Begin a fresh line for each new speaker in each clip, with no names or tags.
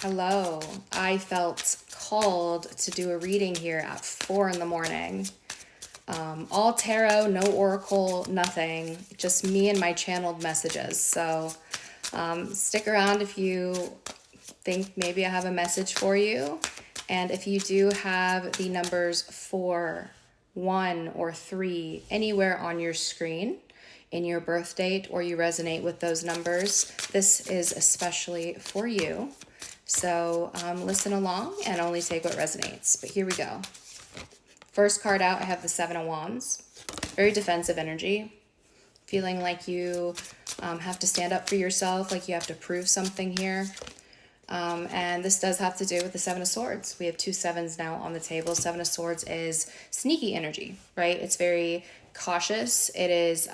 Hello. I felt called to do a reading here at 4 in the morning. All tarot, no oracle, nothing. Just me and my channeled messages. So stick around if you think maybe I have a message for you. And if you do have the numbers 4, 1, or 3 anywhere on your screen in your birth date, or you resonate with those numbers, this is especially for you. So listen along and only take what resonates. But here we go. First card out, I have the Seven of Wands. Very defensive energy. Feeling like you have to stand up for yourself, like you have to prove something here. And this does have to do with the Seven of Swords. We have 2 sevens now on the table. Seven of Swords is sneaky energy, right? It's very cautious. It is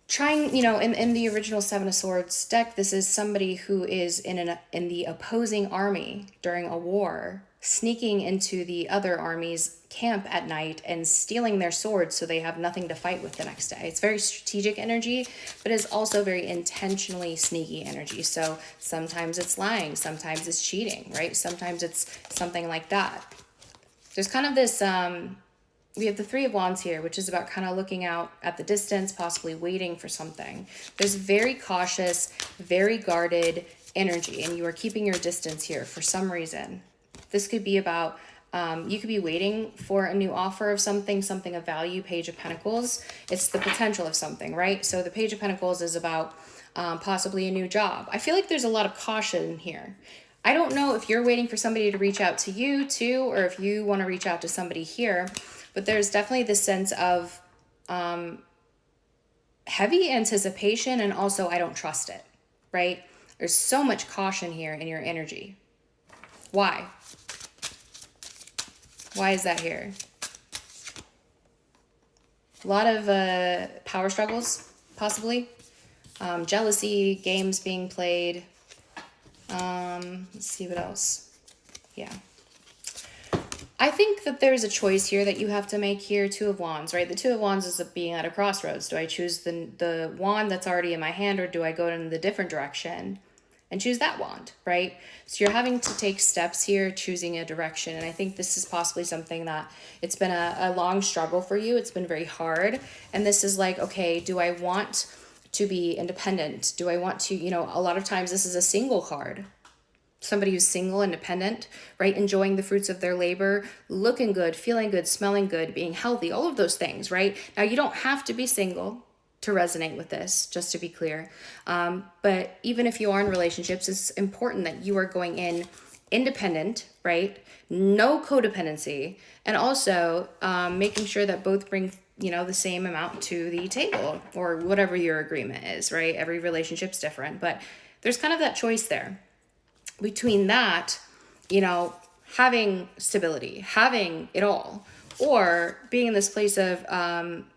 trying, in the original Seven of Swords deck, this is somebody who is in the opposing army during a war, sneaking into the other army's camp at night and stealing their swords so they have nothing to fight with the next day. It's very strategic energy, but it's also very intentionally sneaky energy. So sometimes it's lying, sometimes it's cheating, right? Sometimes it's something like that. There's kind of this we have the Three of Wands here, which is about kind of looking out at the distance, possibly waiting for something. There's very cautious, very guarded energy, and you are keeping your distance here for some reason. This could be about, you could be waiting for a new offer of something of value. Page of Pentacles, it's the potential of something, right? So the Page of Pentacles is about possibly a new job. I feel like there's a lot of caution here. I don't know if you're waiting for somebody to reach out to you too, or if you want to reach out to somebody here. But there's definitely this sense of heavy anticipation, and also I don't trust it, right? There's so much caution here in your energy. Why? Why is that here? A lot of power struggles, possibly. Jealousy, games being played. Let's see what else. Yeah. I think that there's a choice here that you have to make here. Two of Wands, right? The Two of Wands is being at a crossroads. Do I choose the wand that's already in my hand, or do I go in the different direction and choose that wand, right? So you're having to take steps here, choosing a direction. And I think this is possibly something that it's been a long struggle for you. It's been very hard. And this is like, okay, do I want to be independent? Do I want to, a lot of times this is a single card. Somebody who's single, independent, right? Enjoying the fruits of their labor, looking good, feeling good, smelling good, being healthy, all of those things, right? Now, you don't have to be single to resonate with this, just to be clear. But even if you are in relationships, it's important that you are going in independent, right? No codependency, and also making sure that both bring the same amount to the table, or whatever your agreement is, right? Every relationship's different, but there's kind of that choice there. Between that, having stability, having it all, or being in this place of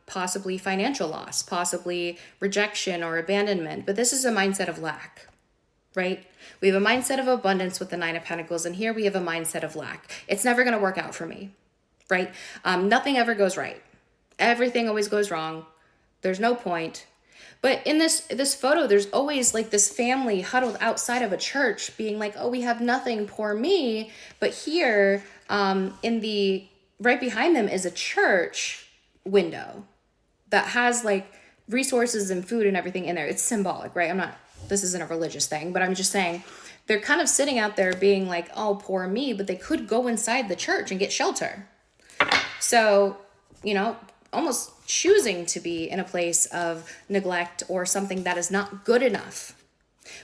possibly financial loss, possibly rejection or abandonment. But this is a mindset of lack, right? We have a mindset of abundance with the Nine of Pentacles, and here we have a mindset of lack. It's never going to work out for me, right? Nothing ever goes right. Everything always goes wrong. There's no point. But in this photo, there's always like this family huddled outside of a church being like, oh, we have nothing, poor me. But here, right behind them is a church window that has like resources and food and everything in there. It's symbolic, right? This isn't a religious thing, but I'm just saying they're kind of sitting out there being like, oh, poor me, but they could go inside the church and get shelter. So, almost choosing to be in a place of neglect or something that is not good enough.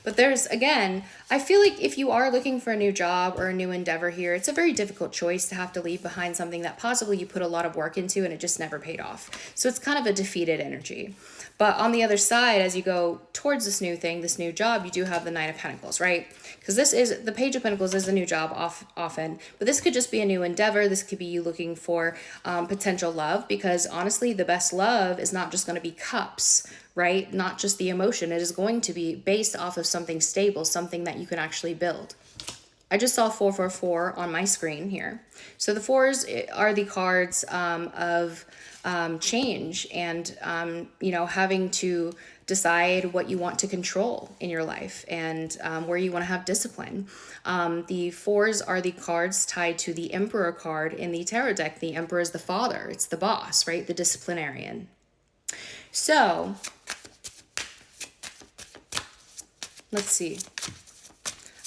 But I feel like if you are looking for a new job or a new endeavor here, it's a very difficult choice to have to leave behind something that possibly you put a lot of work into and it just never paid off. So it's kind of a defeated energy. But on the other side, as you go towards this new thing, this new job, you do have the Nine of Pentacles, right? Because the Page of Pentacles is a new job often, but this could just be a new endeavor. This could be you looking for potential love, because honestly, the best love is not just going to be cups, right? Not just the emotion. It is going to be based off of something stable, something that you can actually build. I just saw 444 on my screen here. So the fours are the cards of change and, having to decide what you want to control in your life and where you want to have discipline. The fours are the cards tied to the Emperor card in the tarot deck. The Emperor is the father, it's the boss, right? The disciplinarian. So let's see.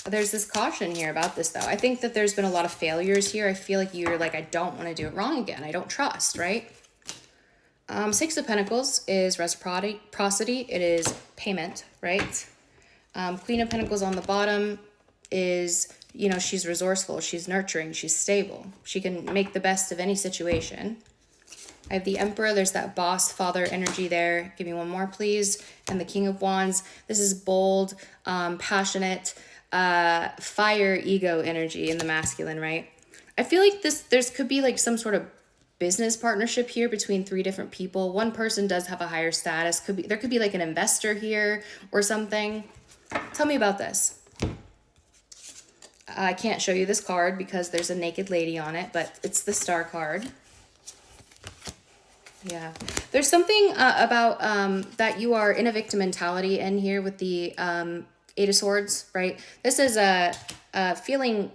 There's this caution here about this, though. I think that there's been a lot of failures here. I feel like you're like, I don't want to do it wrong again. I don't trust, right? Six of Pentacles is reciprocity. It is payment, right? Queen of Pentacles on the bottom is, you know, she's resourceful. She's nurturing. She's stable. She can make the best of any situation. I have the Emperor. There's that boss father energy there. Give me one more, please. And the King of Wands. This is bold, passionate, fire, ego energy in the masculine, right? I feel like there's could be like some sort of business partnership here between three different people. One person does have a higher status. There could be like an investor here or something. Tell me about this. I can't show you this card because there's a naked lady on it, but it's the Star card. Yeah, there's something about that you are in a victim mentality in here with the Eight of Swords, right? This is a feeling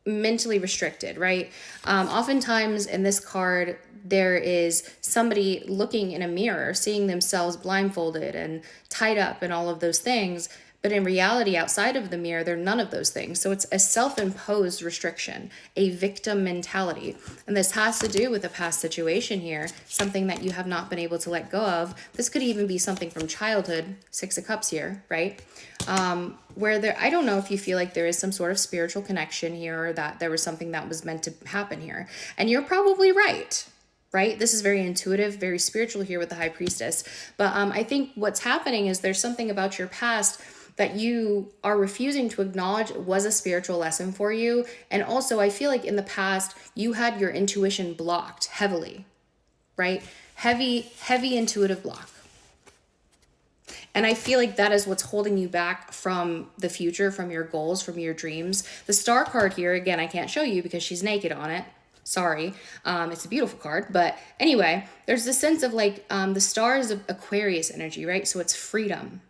mentally restricted, right? Oftentimes in this card, there is somebody looking in a mirror, seeing themselves blindfolded and tied up and all of those things. But in reality, outside of the mirror, they're none of those things. So it's a self-imposed restriction, a victim mentality. And this has to do with a past situation here, something that you have not been able to let go of. This could even be something from childhood, Six of Cups here, right? Where there, I don't know if you feel like there is some sort of spiritual connection here or that there was something that was meant to happen here. And you're probably right. Right? This is very intuitive, very spiritual here with the High Priestess. But I think what's happening is there's something about your past that you are refusing to acknowledge was a spiritual lesson for you. And also, I feel like in the past, you had your intuition blocked heavily, right? Heavy intuitive block. And I feel like that is what's holding you back from the future, from your goals, from your dreams. The Star card here, again, I can't show you because she's naked on it. Sorry. It's a beautiful card. But anyway, there's this sense of like the Star is Aquarius energy, right? So it's freedom.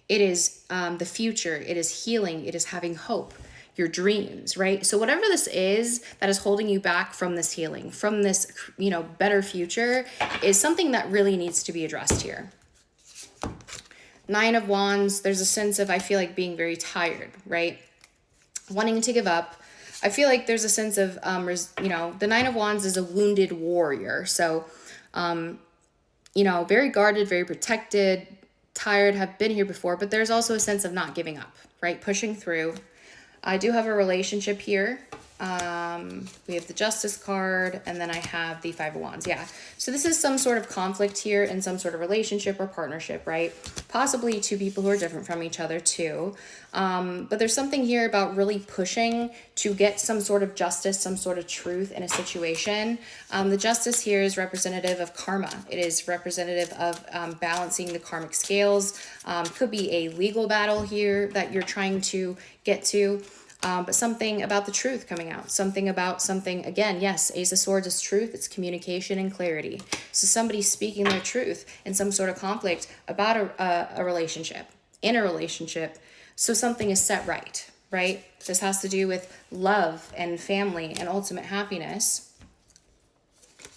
It is the future. It is healing. It is having hope, your dreams, right? So whatever this is that is holding you back from this healing, from this, you know, better future is something that really needs to be addressed here. Nine of Wands, there's a sense of, I feel like being very tired, right? Wanting to give up. I feel like there's a sense of, you know, the Nine of Wands is a wounded warrior. So, you know, very guarded, very protected, tired, have been here before, but there's also a sense of not giving up, right? Pushing through. I do have a relationship here. We have the Justice card, and then I have the Five of Wands. Yeah. So this is some sort of conflict here in some sort of relationship or partnership, right? Possibly two people who are different from each other too. But there's something here about really pushing to get some sort of justice, some sort of truth in a situation. The Justice here is representative of karma. It is representative of balancing the karmic scales. Could be a legal battle here that you're trying to get to. But something about the truth coming out, something about something, again, yes, Ace of Swords is truth, it's communication and clarity. So somebody speaking their truth in some sort of conflict about a relationship, in a relationship, so something is set right, right? This has to do with love and family and ultimate happiness.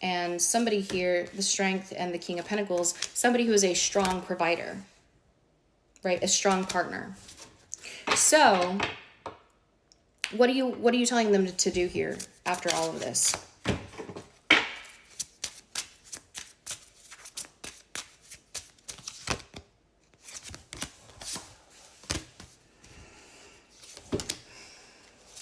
And somebody here, the Strength and the King of Pentacles, somebody who is a strong provider, right? A strong partner. So what are you telling them to do here after all of this?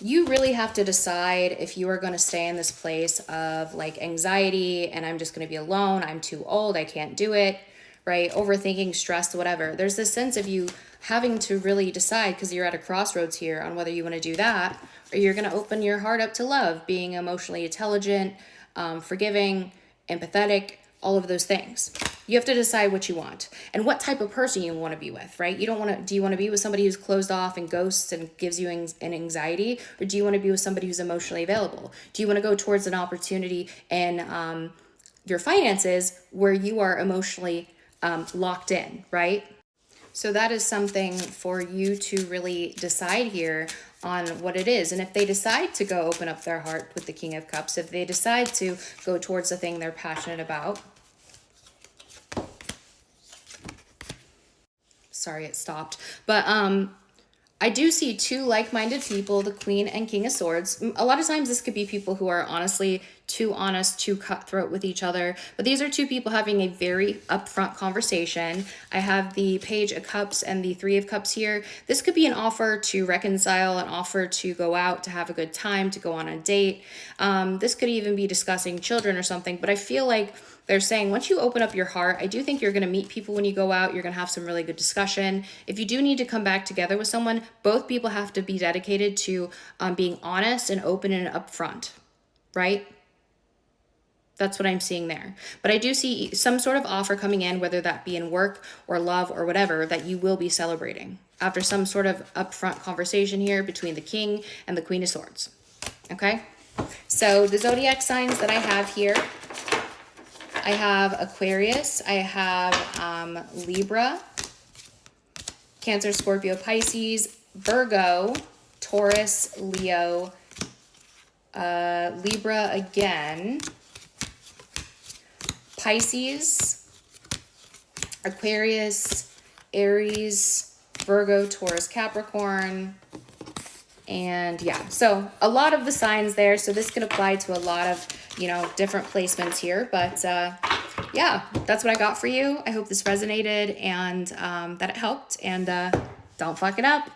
You really have to decide if you are going to stay in this place of like anxiety and I'm just going to be alone, I'm too old, I can't do it, right? Overthinking, stress, whatever. There's this sense of you having to really decide, because you're at a crossroads here, on whether you want to do that or you're going to open your heart up to love, being emotionally intelligent, forgiving, empathetic, all of those things. You have to decide what you want and what type of person you want to be with, right? You don't want to, do you want to be with somebody who's closed off and ghosts and gives you an anxiety? Or do you want to be with somebody who's emotionally available? Do you want to go towards an opportunity in your finances where you are emotionally locked in, right? So that is something for you to really decide here on what it is. And if they decide to go open up their heart with the King of Cups, if they decide to go towards the thing they're passionate about. Sorry, it stopped. But I do see two like-minded people, the Queen and King of Swords. A lot of times this could be people who are honestly too honest, too cutthroat with each other. But these are two people having a very upfront conversation. I have the Page of Cups and the Three of Cups here. This could be an offer to reconcile, an offer to go out, to have a good time, to go on a date. This could even be discussing children or something. But I feel like they're saying once you open up your heart, I do think you're going to meet people when you go out. You're going to have some really good discussion. If you do need to come back together with someone, both people have to be dedicated to being honest and open and upfront, right? That's what I'm seeing there. But I do see some sort of offer coming in, whether that be in work or love or whatever, that you will be celebrating after some sort of upfront conversation here between the King and the Queen of Swords. Okay? So the zodiac signs that I have here, I have Aquarius, I have Libra, Cancer, Scorpio, Pisces, Virgo, Taurus, Leo, Libra again, Pisces, Aquarius, Aries, Virgo, Taurus, Capricorn, and yeah, so a lot of the signs there. So this could apply to a lot of, different placements here, but yeah, that's what I got for you. I hope this resonated and that it helped, and don't fuck it up.